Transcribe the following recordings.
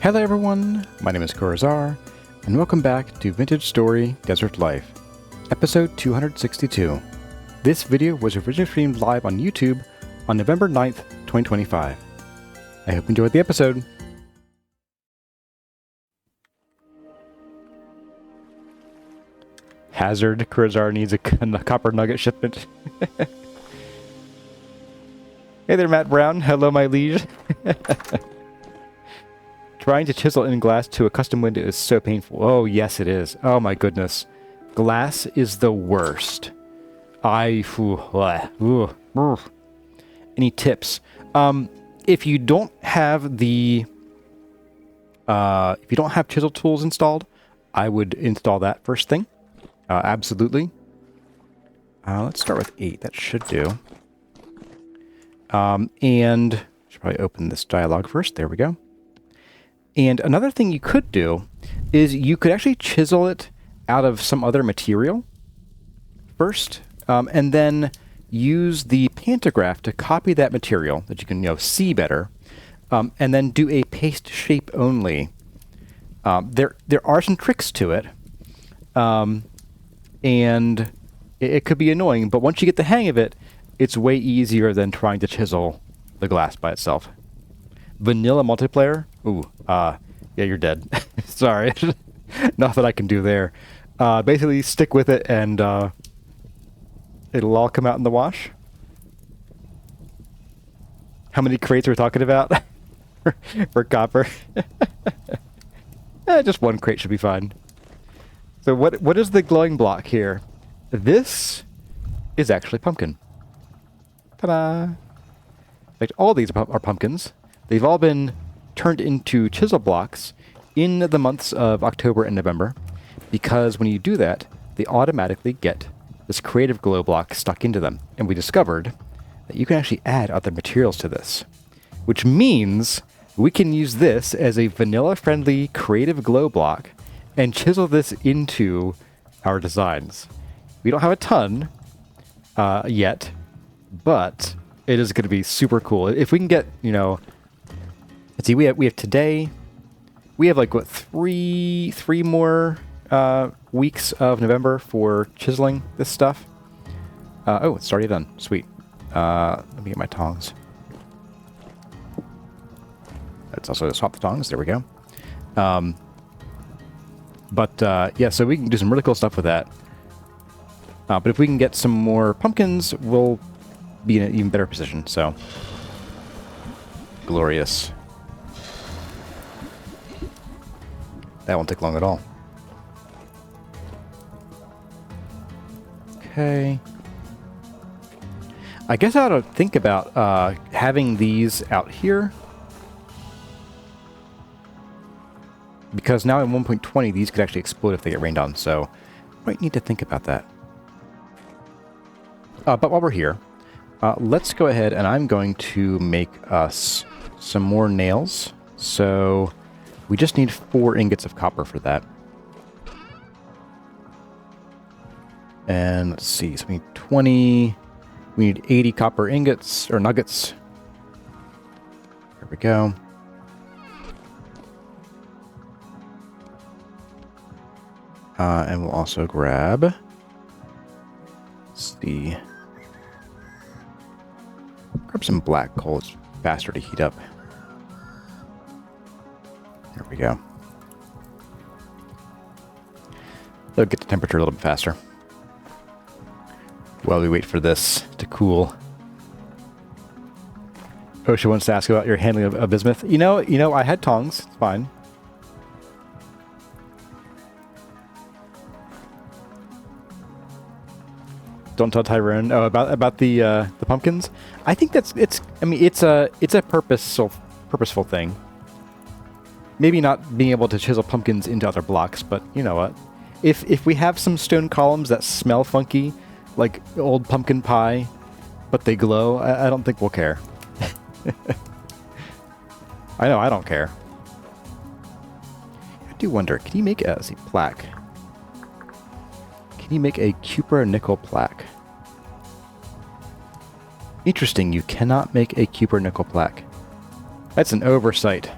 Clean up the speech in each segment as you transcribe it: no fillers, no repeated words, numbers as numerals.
Hello everyone, my name is Corazar, and welcome back to Vintage Story Desert Life, episode 262. This video was originally streamed live on YouTube on November 9th, 2025. I hope you enjoyed the episode. Hazard, Corazar needs a copper nugget shipment. Hey there, Matt Brown. Hello, my liege. Trying to chisel in glass to a custom window is so painful. Oh, yes, it is. Oh, my goodness. Glass is the worst. Any tips? If you don't have the... if you don't have ChiselTools installed, I would install that first thing. Absolutely. Let's start with 8. That should do. And... should probably open this dialog first. There we go. And another thing you could do is you could actually chisel it out of some other material first, and then use the pantograph to copy that material that you can see better, and then do a paste shape only. There are some tricks to it, and it could be annoying, but once you get the hang of it, it's way easier than trying to chisel the glass by itself. Vanilla multiplayer? Ooh, yeah, you're dead. Sorry. Nothing I can do there. Basically, stick with it and it'll all come out in the wash. How many crates are we talking about for copper? Just one crate should be fine. So what is the glowing block here? This is actually pumpkin. Ta-da! In fact, all these are pumpkins. They've all been turned into chisel blocks in the months of October and November, because when you do that, they automatically get this creative glow block stuck into them. And we discovered that you can actually add other materials to this, which means we can use this as a vanilla-friendly creative glow block and chisel this into our designs. We don't have a ton yet, but it is going to be super cool. If we can get, let's see, we have today, we have like, what, three more weeks of November for chiseling this stuff. Oh, it's already done. Sweet. Let me get my tongs. Let's also swap the tongs. There we go. Yeah, so we can do some really cool stuff with that. But if we can get some more pumpkins, we'll be in an even better position, so. Glorious. That won't take long at all. Okay. I guess I ought to think about having these out here. Because now in 1.20, these could actually explode if they get rained on, so might need to think about that. But while we're here, let's go ahead and I'm going to make us some more nails. So we just need 4 ingots of copper for that. And let's see, so we need 20, we need 80 copper ingots, or nuggets. There we go. And we'll also grab, let's see, grab some black coal. It's faster to heat up. There we go. That'll get the temperature a little bit faster while we wait for this to cool. Osha wants to ask about your handling of bismuth. You know, I had tongs. It's fine. Don't tell Tyrone. Oh, about the pumpkins. I think it's a purposeful thing. Maybe not being able to chisel pumpkins into other blocks, but you know what? If we have some stone columns that smell funky, like old pumpkin pie, but they glow, I don't think we'll care. I know I don't care. I do wonder, can you make a plaque? Can you make a cupra nickel plaque? Interesting, you cannot make a cupra nickel plaque. That's an oversight.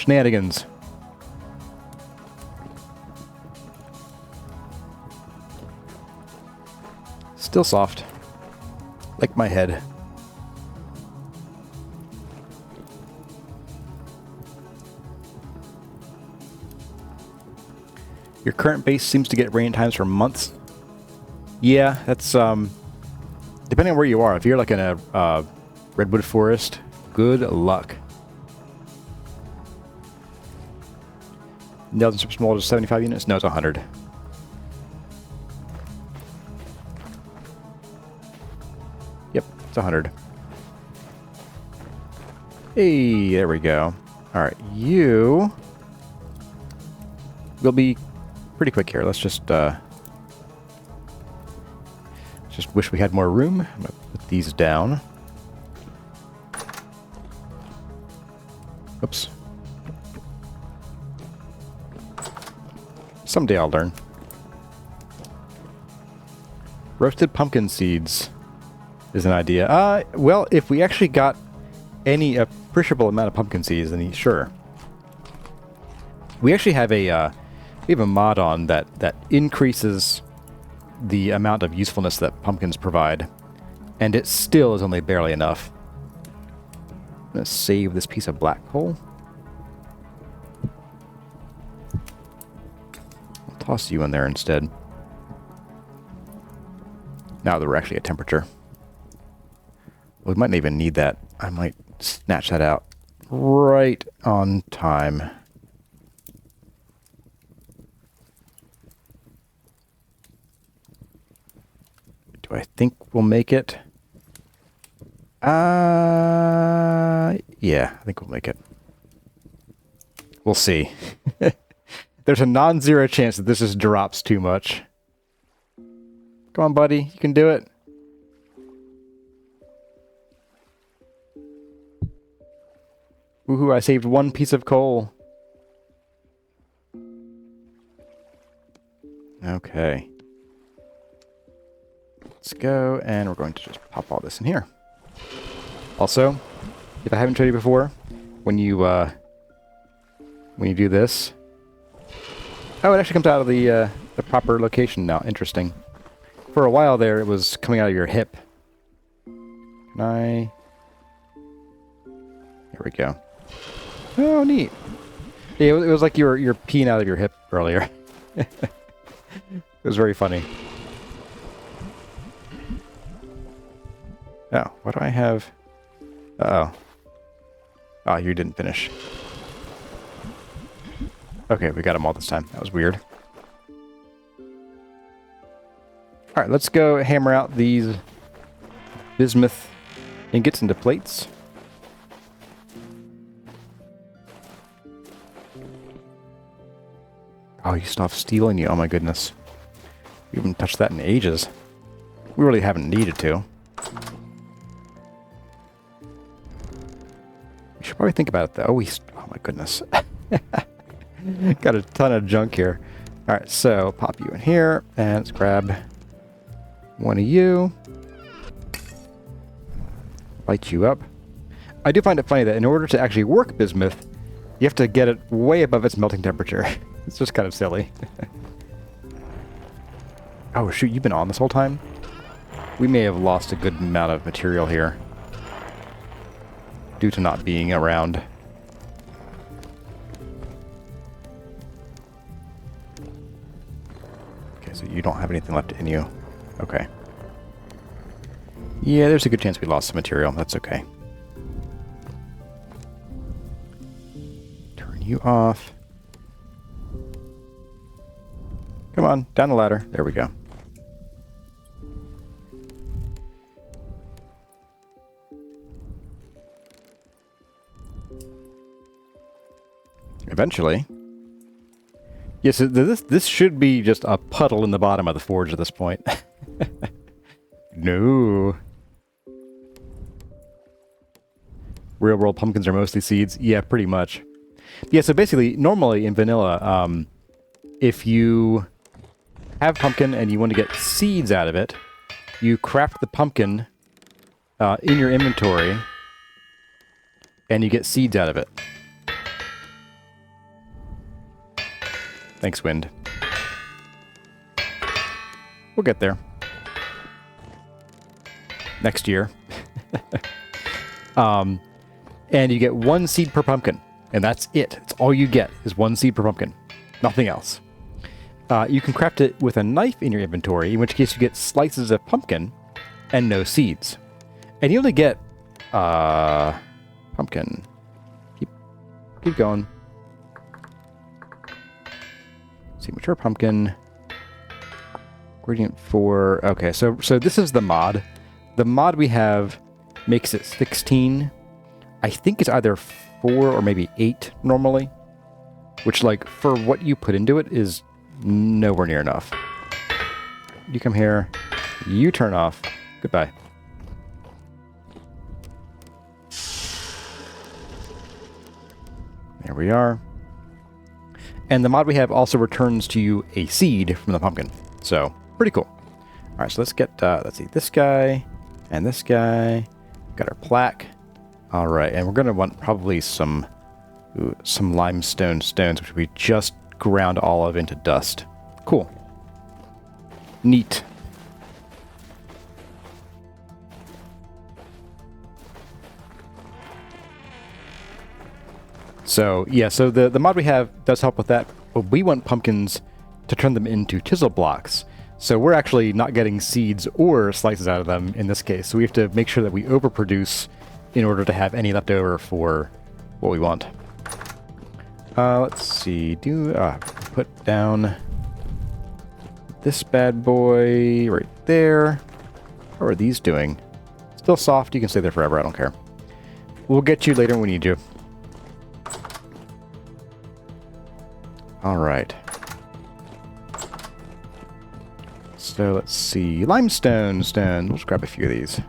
Shenanigans. Still soft. Like my head. Your current base seems to get rain times for months. Yeah, that's depending on where you are. If you're like in a redwood forest, good luck. Nails and strips mold is 75 units? No, it's 100. Yep, it's 100. Hey, there we go. Alright, you will be pretty quick here. Let's just wish we had more room. I'm gonna put these down. Oops. Someday I'll learn. Roasted pumpkin seeds is an idea. Well, if we actually got any appreciable amount of pumpkin seeds, then sure. We actually have we have a mod on that increases the amount of usefulness that pumpkins provide, and it still is only barely enough. I'm gonna save this piece of black coal. I'll toss you in there instead. Now that we're actually at temperature. We might not even need that. I might snatch that out right on time. Do I think we'll make it? Yeah, I think we'll make it. We'll see. There's a non-zero chance that this just drops too much. Come on, buddy. You can do it. Woohoo, I saved one piece of coal. Okay. Let's go, and we're going to just pop all this in here. Also, if I haven't showed you before, when you do this... Oh, it actually comes out of the proper location now. Interesting. For a while there, it was coming out of your hip. Can I... There we go. Oh, neat. Yeah, it was like you were peeing out of your hip earlier. It was very funny. Oh, what do I have? Uh-oh. Oh, you didn't finish. Okay, we got them all this time. That was weird. Alright, let's go hammer out these bismuth ingots into plates. Oh, you still have steel in you. Oh my goodness. We haven't touched that in ages. We really haven't needed to. We should probably think about it though. Oh my goodness. Got a ton of junk here. Alright, so pop you in here and let's grab one of you. Light you up. I do find it funny that in order to actually work bismuth, you have to get it way above its melting temperature. It's just kind of silly. Oh shoot, you've been on this whole time? We may have lost a good amount of material here due to not being around. Okay, so you don't have anything left in you. Okay. Yeah, there's a good chance we lost some material. That's okay. Turn you off. Come on, down the ladder. There we go. Eventually. Yes, this should be just a puddle in the bottom of the forge at this point. No. Real world pumpkins are mostly seeds. Yeah, pretty much. Yeah, so basically, normally in vanilla, if you have pumpkin and you want to get seeds out of it, you craft the pumpkin in your inventory and you get seeds out of it. Thanks, wind. We'll get there. Next year. And you get 1 seed per pumpkin. And that's it. It's all you get is 1 seed per pumpkin. Nothing else. You can craft it with a knife in your inventory, in which case you get slices of pumpkin and no seeds. And you only get pumpkin. Keep going. See, mature pumpkin. Ingredient 4. Okay, so this is the mod. The mod we have makes it 16. I think it's either 4 or maybe 8 normally. Which, like, for what you put into it is nowhere near enough. You come here. You turn off. Goodbye. There we are. And the mod we have also returns to you a seed from the pumpkin. So, pretty cool. All right, so let's get, let's see, this guy and this guy. Got our plaque. All right, and we're going to want probably some limestone stones, which we just ground all of into dust. Cool. Neat. So, yeah, so the mod we have does help with that, but we want pumpkins to turn them into chisel blocks. So we're actually not getting seeds or slices out of them in this case. So we have to make sure that we overproduce in order to have any left over for what we want. Let's see. Put down this bad boy right there. How are these doing? Still soft. You can stay there forever. I don't care. We'll get you later when we need you. All right. So let's see. Limestone stone. We'll just grab a few of these.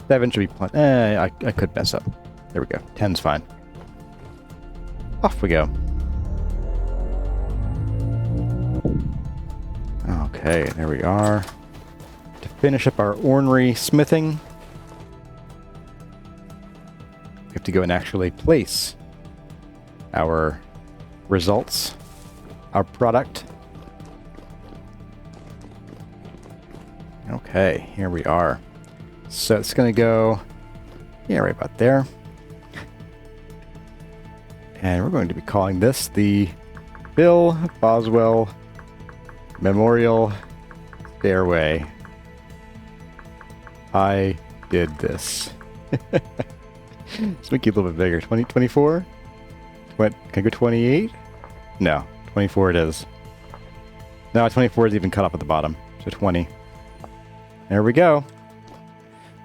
7 should be plenty. I could mess up. There we go. 10's fine. Off we go. Okay, there we are. To finish up our ornery smithing, we have to go and actually place our results, our product. Okay, here we are. So it's going to go, yeah, right about there. And we're going to be calling this the Phil Boswell Memorial Stairway. I did this. Let's make it a little bit bigger. 24? What? Can I go 28? No, 24 it is. No, 24 is even cut off at the bottom. So 20. There we go.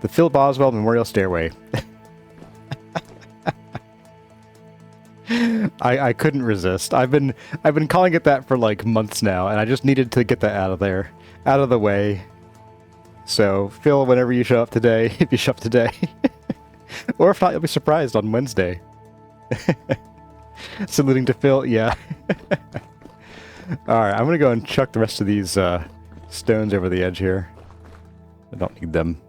The Phil Boswell Memorial Stairway. I couldn't resist. I've been calling it that for like months now, and I just needed to get that out of there, out of the way. So Phil, whenever you show up today, if you show up today, or if not, you'll be surprised on Wednesday. Saluting to Phil, yeah. All right, I'm gonna go and chuck the rest of these stones over the edge here. I don't need them.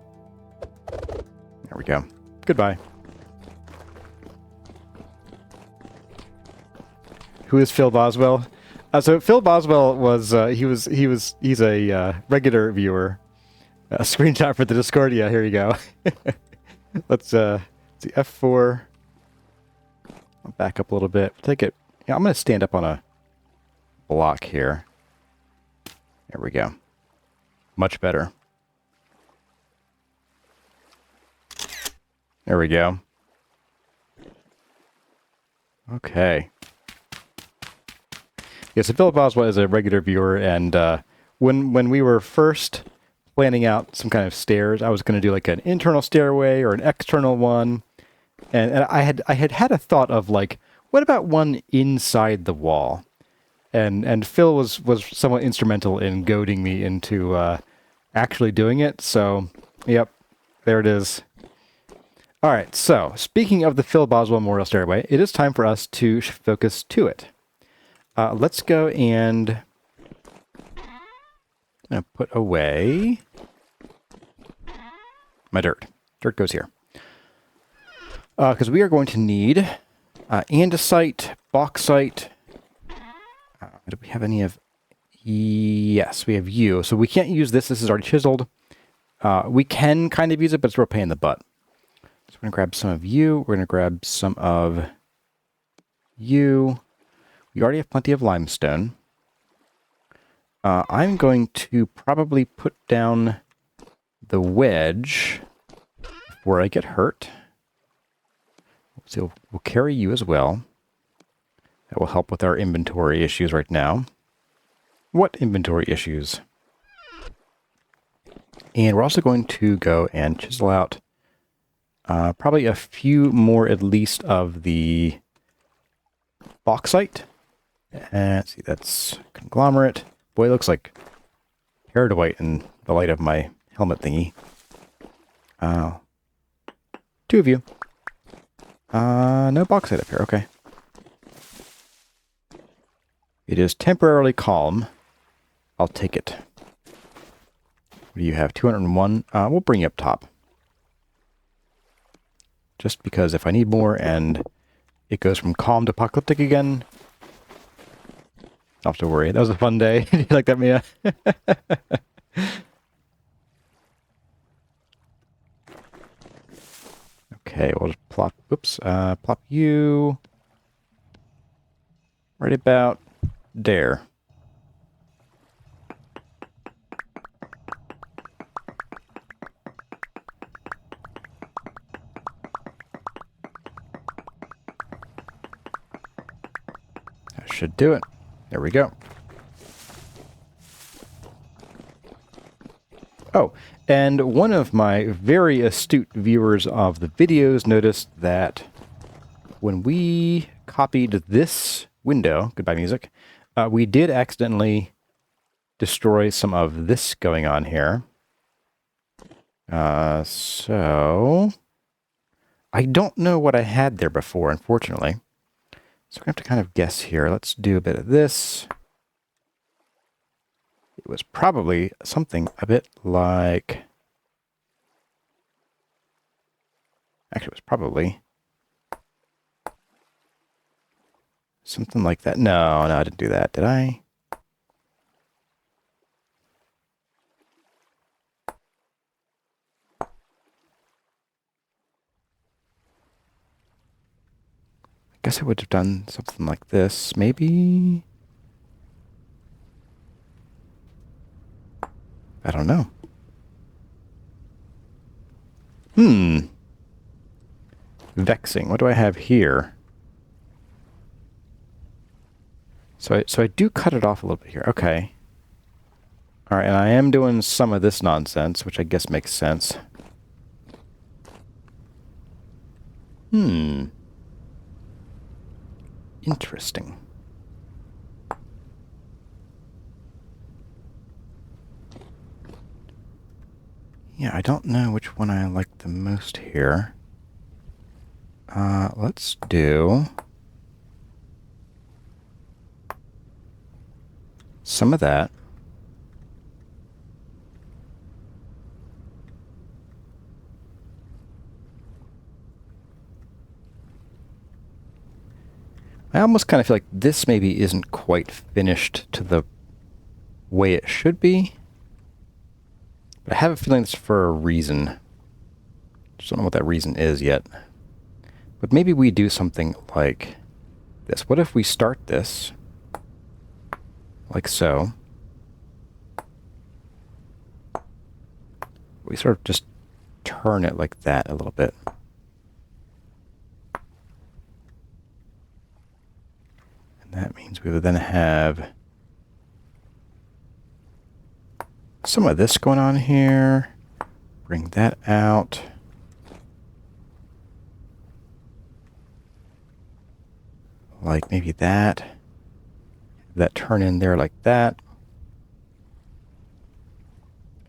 There we go. Goodbye. Who is Phil Boswell? So Phil Boswell was he's a regular viewer. A screenshot for the Discordia. Here you go. Let's see, F4. I'll back up a little bit. Take it. Yeah, I'm going to stand up on a block here. There we go. Much better. There we go. Okay. Yeah, so Phil Boswell is a regular viewer, and when we were first planning out some kind of stairs, I was going to do like an internal stairway or an external one, and I had a thought of like, what about one inside the wall? And Phil was somewhat instrumental in goading me into actually doing it. So, yep, there it is. All right. So, speaking of the Phil Boswell Memorial Stairway, it is time for us to focus to it. Let's go and put away my dirt. Dirt goes here. Because we are going to need andesite, bauxite, Do we have any of... Yes, we have you. So we can't use this. This is already chiseled. We can kind of use it, but it's a real pain in the butt. So we're going to grab some of you. We're going to grab some of you. We already have plenty of limestone. I'm going to probably put down the wedge before I get hurt. So we'll carry you as well. That will help with our inventory issues right now. What inventory issues? And we're also going to go and chisel out probably a few more at least of the bauxite. And let's see, that's conglomerate. Boy, it looks like peridotite in the light of my helmet thingy. Two of you. No bauxite up here, okay. It is temporarily calm. I'll take it. What do you have? 201? We'll bring you up top. Just because if I need more and it goes from calm to apocalyptic again, don't have to worry. That was a fun day. You like that, Mia? Okay, we'll just plop, plop you right about there. That should do it. There we go. Oh, and one of my very astute viewers of the videos noticed that when we copied this window, goodbye music, we did accidentally destroy some of this going on here. So I don't know what I had there before, unfortunately. So we're going to have to kind of guess here. Let's do a bit of this. It was probably something a bit like... Actually, it was probably something like that. No, I didn't do that, did I? I guess I would have done something like this, maybe? I don't know. Vexing. What do I have here? So I do cut it off a little bit here. Okay. All right, and I am doing some of this nonsense, which I guess makes sense. Interesting. Yeah, I don't know which one I like the most here. Let's do some of that. I almost kind of feel like this maybe isn't quite finished to the way it should be. But I have a feeling it's for a reason. Just don't know what that reason is yet. But maybe we do something like this. What if we start this like so? We sort of just turn it like that a little bit. And that means we would then have some of this going on here. Bring that out. Like maybe that. That turn in there like that.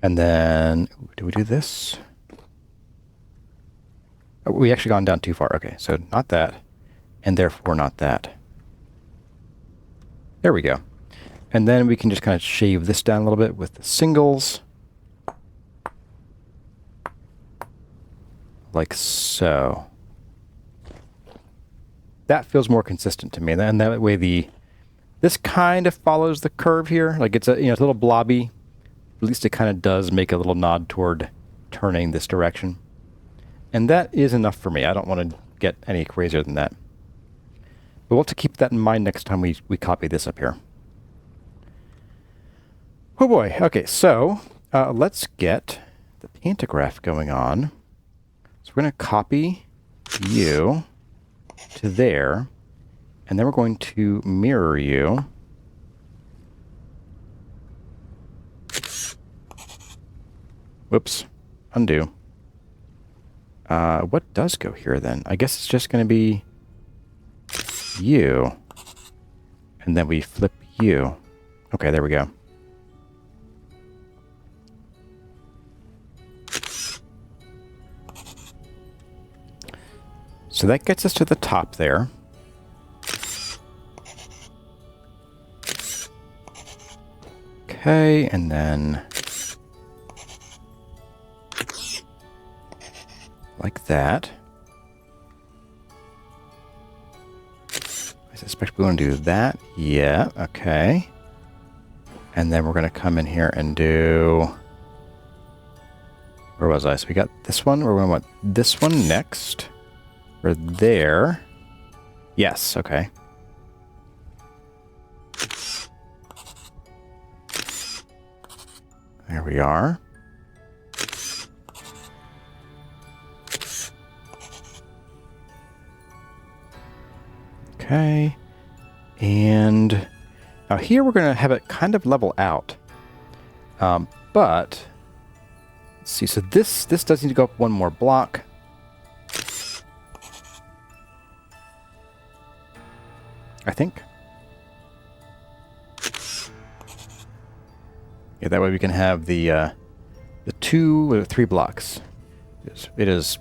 And then, do we do this? Oh, we actually gone down too far. Okay, so not that, and therefore not that. There we go. And then we can just kind of shave this down a little bit with the singles. Like so. That feels more consistent to me. And that way the This kind of follows the curve here. Like it's a, it's a little blobby. At least it kind of does make a little nod toward turning this direction. And that is enough for me. I don't want to get any crazier than that. But we'll have to keep that in mind next time we copy this up here. Oh boy. Okay, so let's get the pantograph going on. So we're going to copy you to there. And then we're going to mirror you. Whoops. Undo. What does go here then? I guess it's just going to be you. And then we flip you. Okay, there we go. So that gets us to the top there. Okay, and then like that. I suspect we want to do that. Yeah, okay. And then we're going to come in here and do... Where was I? So we got this one. We're going to want this one next. Or there. Yes, okay. There we are. Okay. And now here we're going to have it kind of level out. But let's see. So this does need to go up one more block. I think. Yeah, that way we can have the 2 or 3 blocks. It is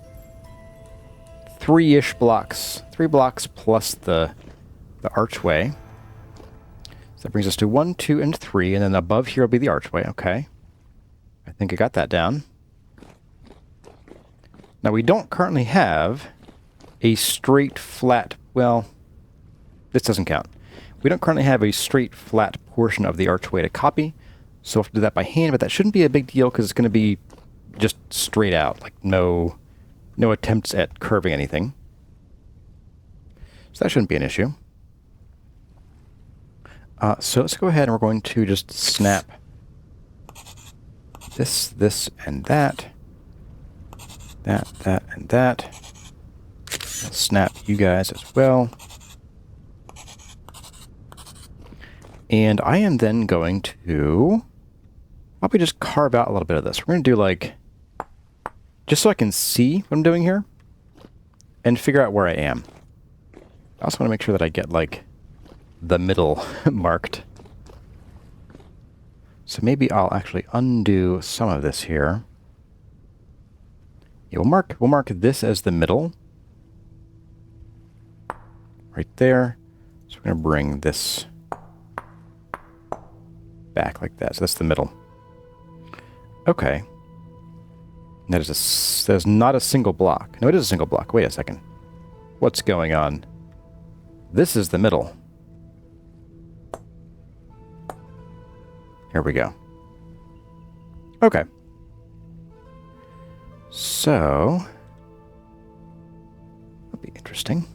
3-ish blocks. 3 blocks plus the archway. So that brings us to 1, 2, and 3, and then above here will be the archway. Okay. I think I got that down. Now we don't currently have a straight flat, well, this doesn't count. We don't currently have a straight flat portion of the archway to copy. So we'll have to do that by hand, but that shouldn't be a big deal because it's going to be just straight out, like no attempts at curving anything. So that shouldn't be an issue. So let's go ahead and we're going to just snap this, and that. That, and that. I'll snap you guys as well. And I am then going to probably just carve out a little bit of this. We're going to do like, just so I can see what I'm doing here and figure out where I am. I also want to make sure that I get like the middle marked. So maybe I'll actually undo some of this here. Yeah, we'll mark this as the middle. Right there. So we're going to bring this back like that. So that's the middle. Okay. That is not a single block. No, it is a single block. Wait a second. What's going on? This is the middle. Here we go. Okay. So, that'll be interesting.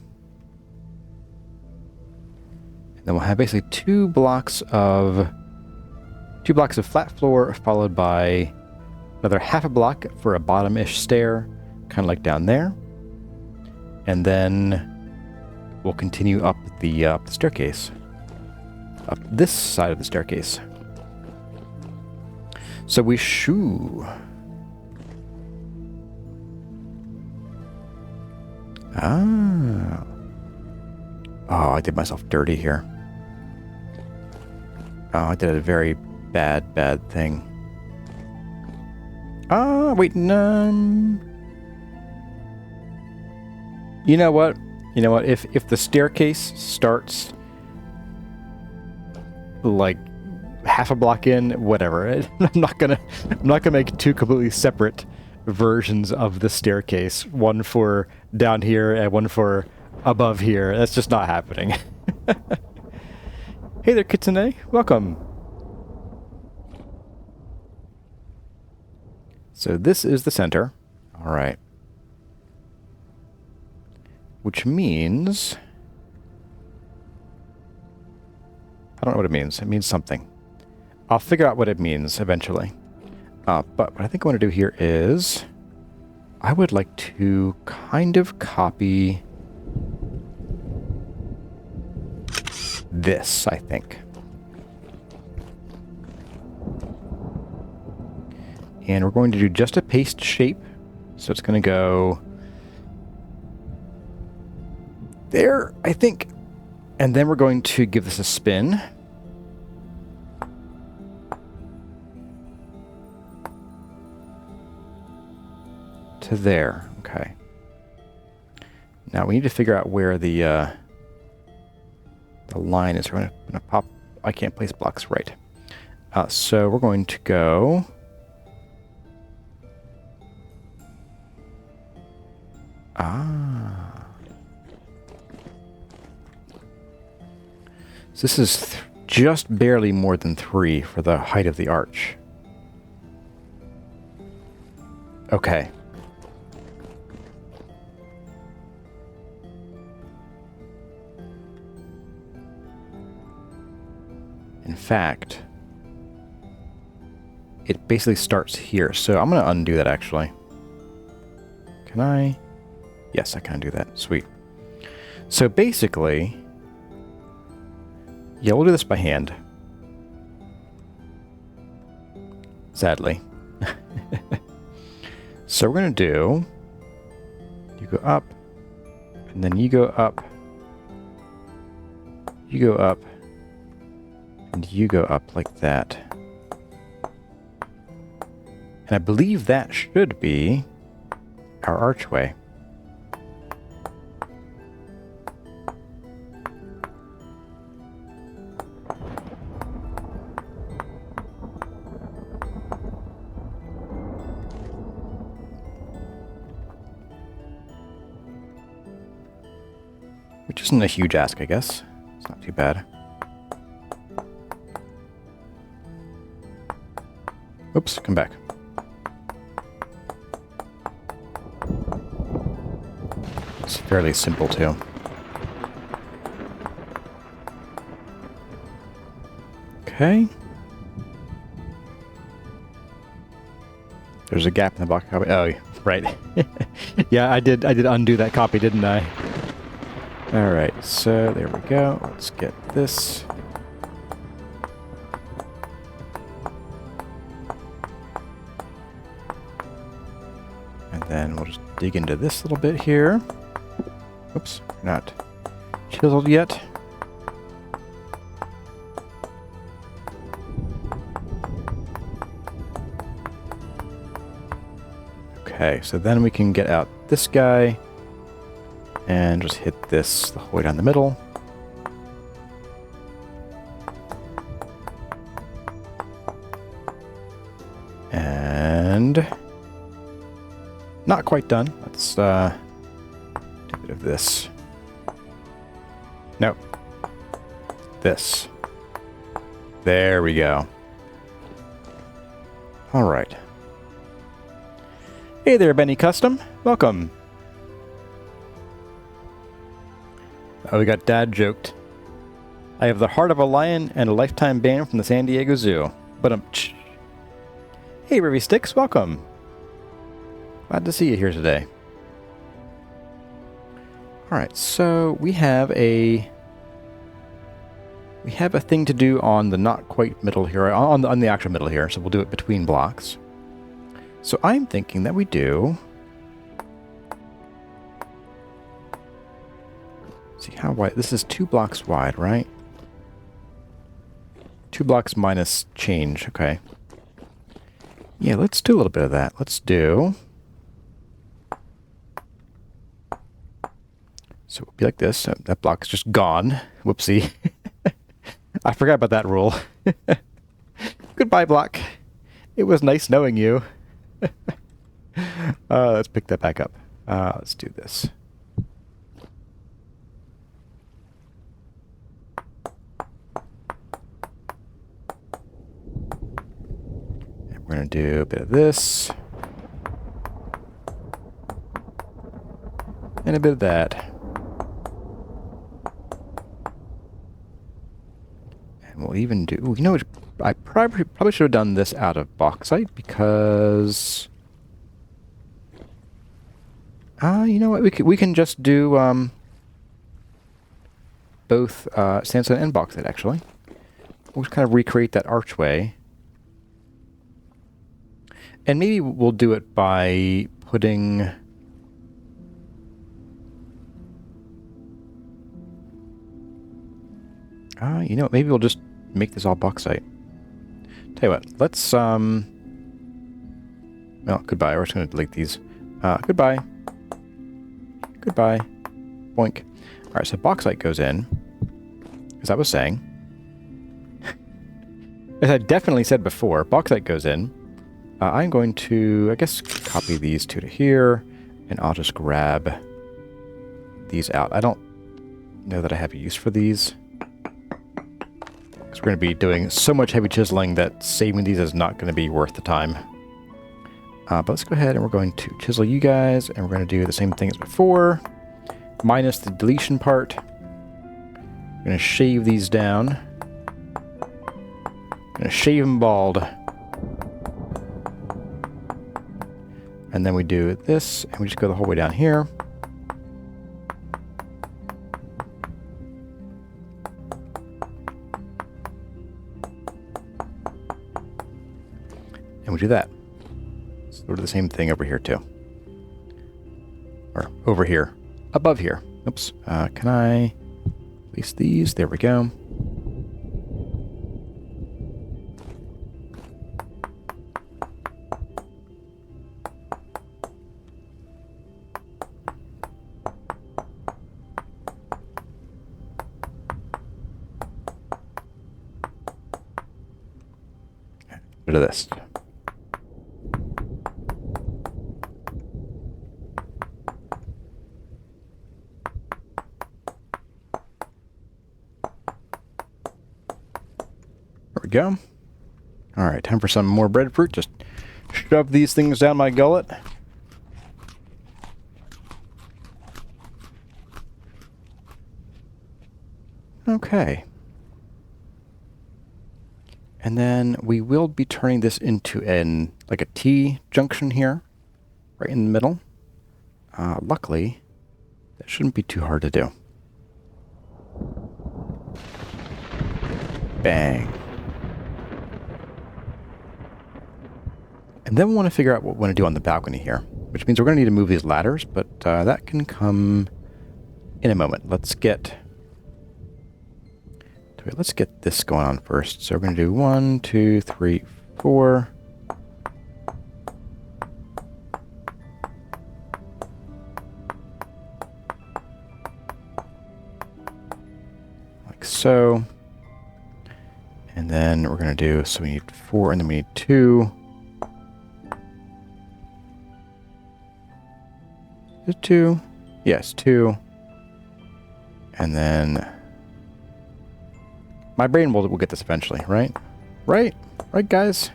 And then we'll have basically two blocks of flat floor, followed by another half a block for a bottom-ish stair, kind of like down there. And then we'll continue up the staircase, up this side of the staircase. So we shoo. Ah. Oh, I did myself dirty here. Oh, I did a very bad thing. Ah, wait, no. You know what? You know what? If the staircase starts like half a block in, whatever. I'm not gonna make two completely separate versions of the staircase. One for down here and one for above here. That's just not happening. Hey there, Kitsune. Welcome. So this is the center. All right. Which means... I don't know what it means. It means something. I'll figure out what it means eventually. But what I think I want to do here is... I would like to kind of copy... this, I think. And we're going to do just a paste shape. So it's going to go... there, I think. And then we're going to give this a spin. To there. Okay. Now we need to figure out where the line is. We're going to pop... I can't place blocks right. So we're going to go... So this is just barely more than 3 for the height of the arch. Okay. In fact, it basically starts here. So I'm going to undo that actually. Can I? Yes, I can do that. Sweet. So basically... yeah, we'll do this by hand. Sadly. So we're going to do... you go up, and then you go up, you go up, and you go up like that. And I believe that should be our archway. Which isn't a huge ask, I guess. It's not too bad. Oops, come back. It's fairly simple, too. Okay. There's a gap in the block copy. Oh, right. Yeah, I did undo that copy, didn't I? Alright, so there we go. Let's get this. And then we'll just dig into this little bit here. Oops, not chiseled yet. Okay, so then we can get out this guy. And just hit this the whole way down the middle. And... not quite done. Let's do a bit of this. Nope. This. There we go. Alright. Hey there, Benny Custom. Welcome. Oh, we got dad joked. I have the heart of a lion and a lifetime ban from the San Diego Zoo. But hey, Rivy Sticks, welcome. Glad to see you here today. All right, so we have a thing to do on the not quite middle here, on the actual middle here. So we'll do it between blocks. So I'm thinking that we do. See how wide? This is 2 blocks wide, right? 2 blocks minus change. Okay. Yeah, let's do a little bit of that. Let's do. So it'll be like this. That block's just gone. Whoopsie. I forgot about that rule. Goodbye, block. It was nice knowing you. Let's pick that back up. Let's do this. going to do a bit of this. And a bit of that. And we'll even do... Ooh, you know what? I probably should have done this out of bauxite because... you know what? We can just do both sandstone and bauxite, actually. We'll just kind of recreate that archway. And maybe we'll do it by putting... you know what? Maybe we'll just make this all bauxite. Tell you what, let's... Well, goodbye. We're just going to delete these. Goodbye. Goodbye. Boink. Alright, so bauxite goes in. As I was saying. As I definitely said before, bauxite goes in. I'm going to, I guess, copy these two to here. And I'll just grab these out. I don't know that I have a use for these. Because we're going to be doing so much heavy chiseling that saving these is not going to be worth the time. But let's go ahead and we're going to chisel you guys, and we're going to do the same thing as before, minus the deletion part. We're going to shave these down. Going to shave them bald. And then we do this, and we just go the whole way down here. And we do that. So we'll do the same thing over here too. Or over here. Above here. Oops. Can I place these? There we go. Rid of this. There we go. Alright, time for some more breadfruit. Just shove these things down my gullet. Okay. And then we will be turning this into like a T junction here, right in the middle. Luckily, that shouldn't be too hard to do. Bang. And then we want to figure out what we want to do on the balcony here, which means we're going to need to move these ladders, but that can come in a moment. Let's get this going on first. So we're going to do 1, 2, 3, 4. Like so. And then we're going to do, so we need 4 and then we need 2. Is it 2? Yes, 2. And then... my brain will get this eventually, right? Right? Right, guys?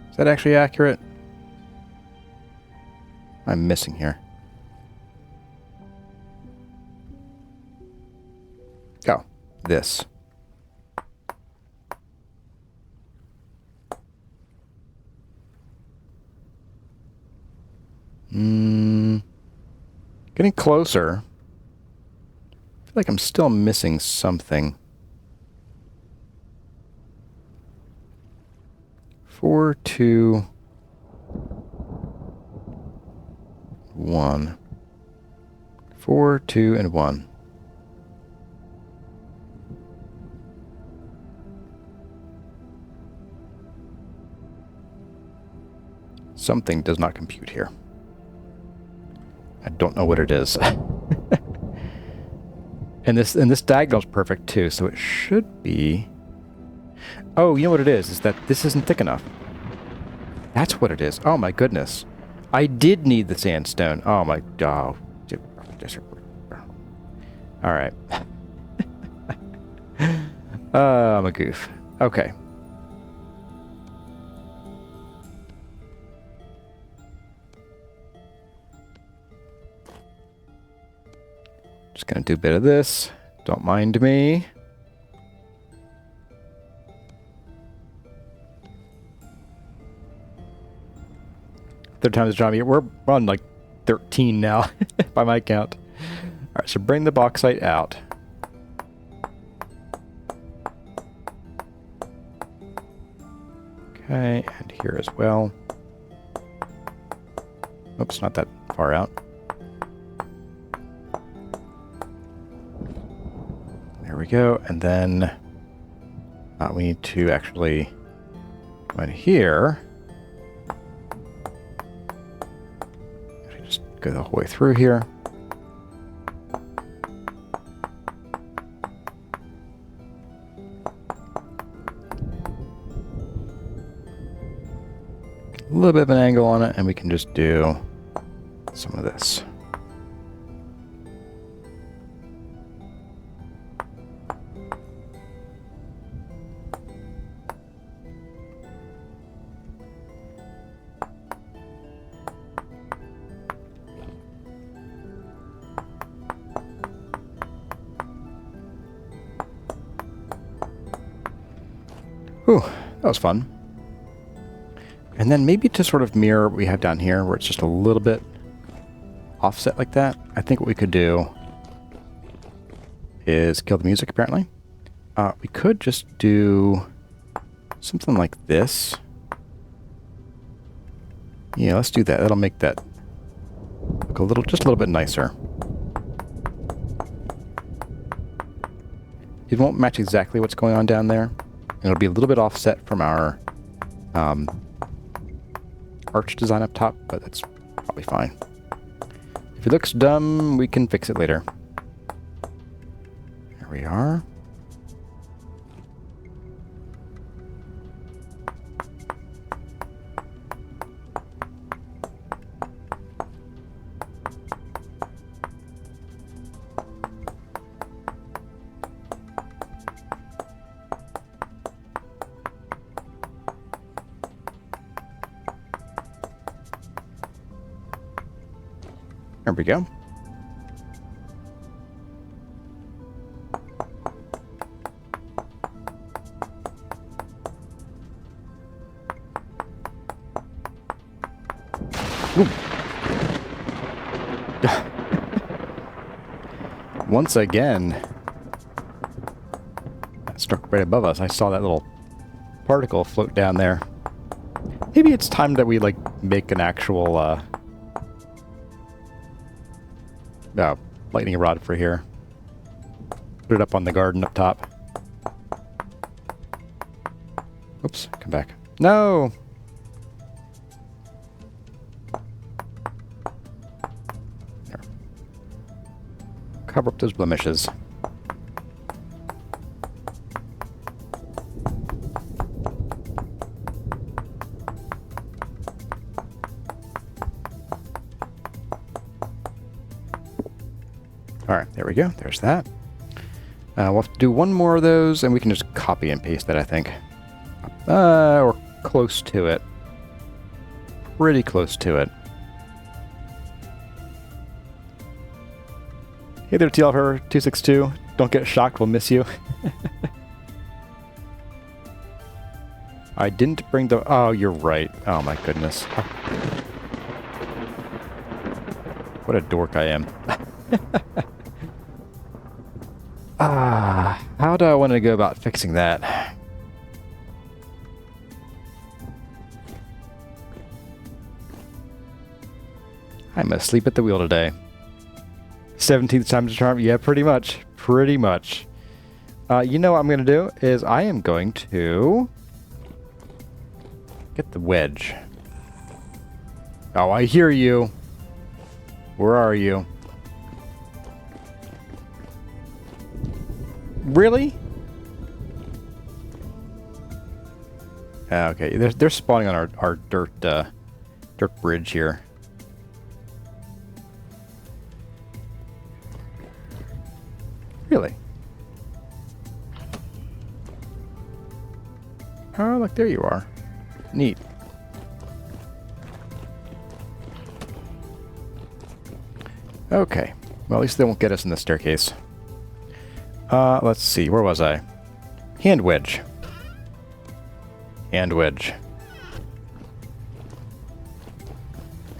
Is that actually accurate? I'm missing here. Oh, this. Getting closer. I feel like I'm still missing something. 4, 2, 1. 4, 2, and 1. Something does not compute here. I don't know what it is. And this diagonal is perfect too, so it should be... oh, you know what it is that this isn't thick enough. That's what it is. Oh my goodness. I did need the sandstone. Oh my... oh. Alright. I'm a goof. Okay. Just gonna do a bit of this. Don't mind me. Third time this job. We're on like 13 now by my count. All right, so bring the bauxite out. Okay, and here as well. Oops, not that far out. There we go, and then we need to actually go in here. Just go the whole way through here. A little bit of an angle on it, and we can just do some of this. Whew, that was fun. And then maybe to sort of mirror what we have down here, where it's just a little bit offset like that, I think what we could do is kill the music, apparently. We could just do something like this. Yeah, let's do that. That'll make that look just a little bit nicer. It won't match exactly what's going on down there. It'll be a little bit offset from our arch design up top, but that's probably fine. If it looks dumb, we can fix it later. There we are. There we go. Once again, that struck right above us. I saw that little particle float down there. Maybe it's time that we, like, make an actual, lightning rod for here. Put it up on the garden up top. Oops, come back. No! There. Cover up those blemishes. Alright, there we go. There's that. We'll have to do one more of those, and we can just copy and paste that, I think. Or close to it. Pretty close to it. Hey there, TLFer262. Don't get shocked, we'll miss you. I didn't bring the... Oh, you're right. Oh my goodness. What a dork I am. How do I want to go about fixing that? I'm asleep at the wheel today. 17th time to charm? Yeah, pretty much. Pretty much. You know what I'm going to do is I am going to get the wedge. Oh, I hear you. Where are you? Really? Okay, they're spawning on our dirt bridge here. Really? Oh, look, there you are. Neat. Okay. Well, at least they won't get us in the staircase. Let's see. Where was I? Hand wedge. Hand wedge.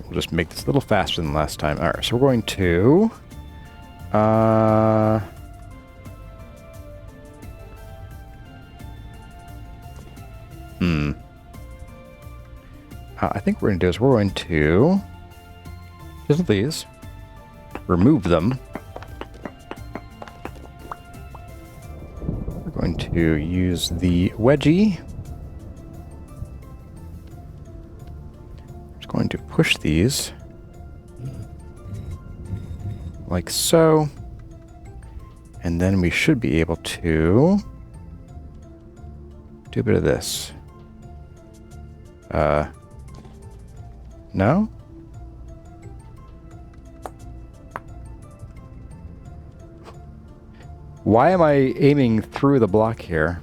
We'll just make this a little faster than last time. Alright, so we're going to... I think what we're going to do is we're going to... Just these. Remove them. We're going to use the wedgie. Just going to push these. Like so. And then we should be able to do a bit of this. No? Why am I aiming through the block here?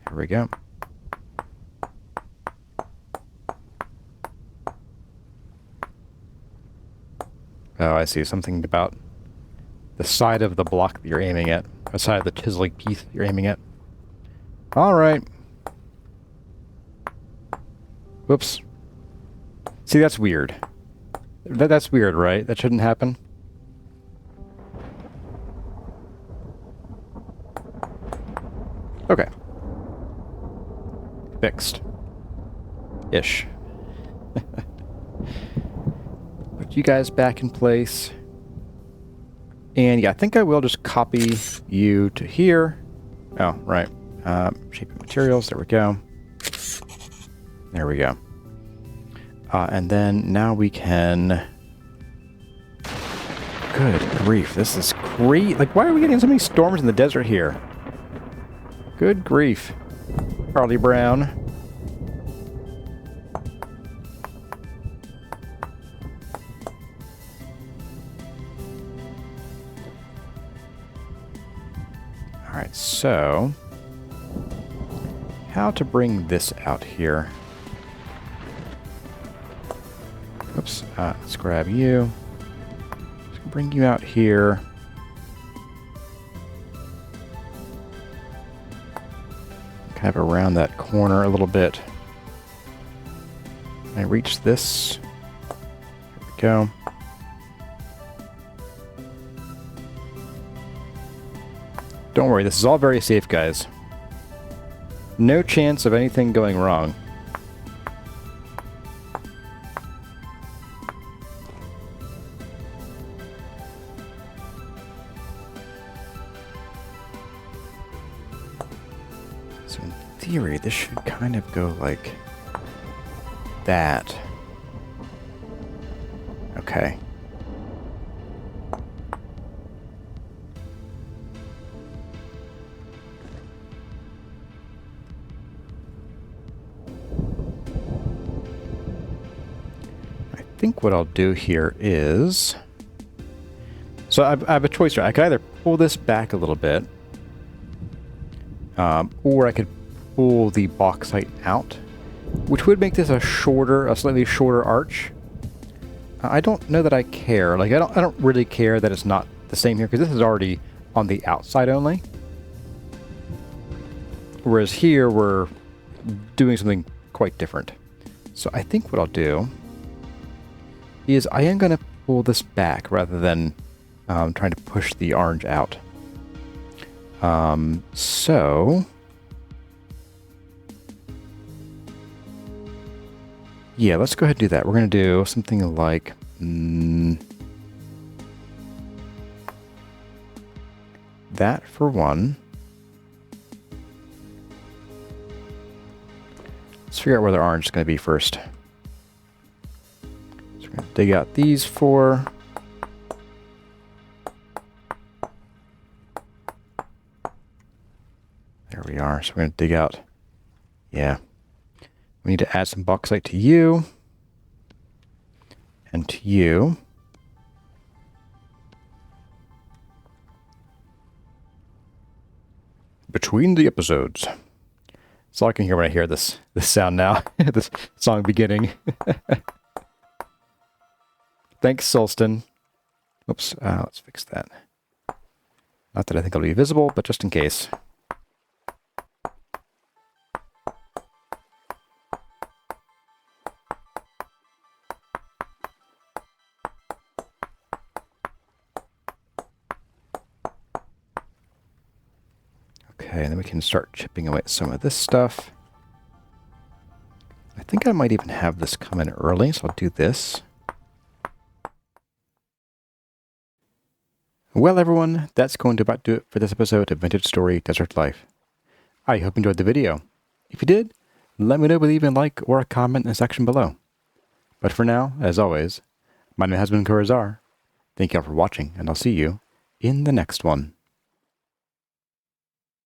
Here we go. Oh, I see. Something about the side of the block that you're aiming at. The side of the chiseling piece that you're aiming at. Alright. Whoops. See, that's weird. That's weird, right? That shouldn't happen. Okay. Fixed. Ish. Put you guys back in place. And yeah, I think I will just copy you to here. Oh, right. Shaping materials. There we go. There we go. And then now we can... Good grief, this is great. Like, why are we getting so many storms in the desert here? Good grief. Charlie Brown. Alright, so... How to bring this out here? Oops, let's grab you. Just bring you out here. Kind of around that corner a little bit. I reach this. There we go. Don't worry, this is all very safe, guys. No chance of anything going wrong. So in theory, this should kind of go like that. Okay. I think what I'll do here is... So I have a choice here. I could either pull this back a little bit, or I could pull the bauxite out, which would make this a slightly shorter arch. I don't know that I care. Like, I don't really care that it's not the same here, because this is already on the outside only. Whereas here, we're doing something quite different. So I think what I'll do is I am going to pull this back rather than trying to push the orange out. So... Yeah, let's go ahead and do that. We're going to do something like... that for one. Let's figure out where the orange is going to be first. So we're going to dig out these four. There we are. So we're going to dig out... Yeah. We need to add some bauxite to you. And to you. Between the episodes. So I can hear when I hear this sound now. This song beginning. Thanks, Solston. Oops, let's fix that. Not that I think it'll be visible, but just in case. Okay, and then we can start chipping away at some of this stuff. I think I might even have this come in early, so I'll do this. Well, everyone, that's going to about do it for this episode of Vintage Story Desert Life. I hope you enjoyed the video. If you did, let me know with even a like or a comment in the section below. But for now, as always, my name has been Kurazar. Thank you all for watching, and I'll see you in the next one.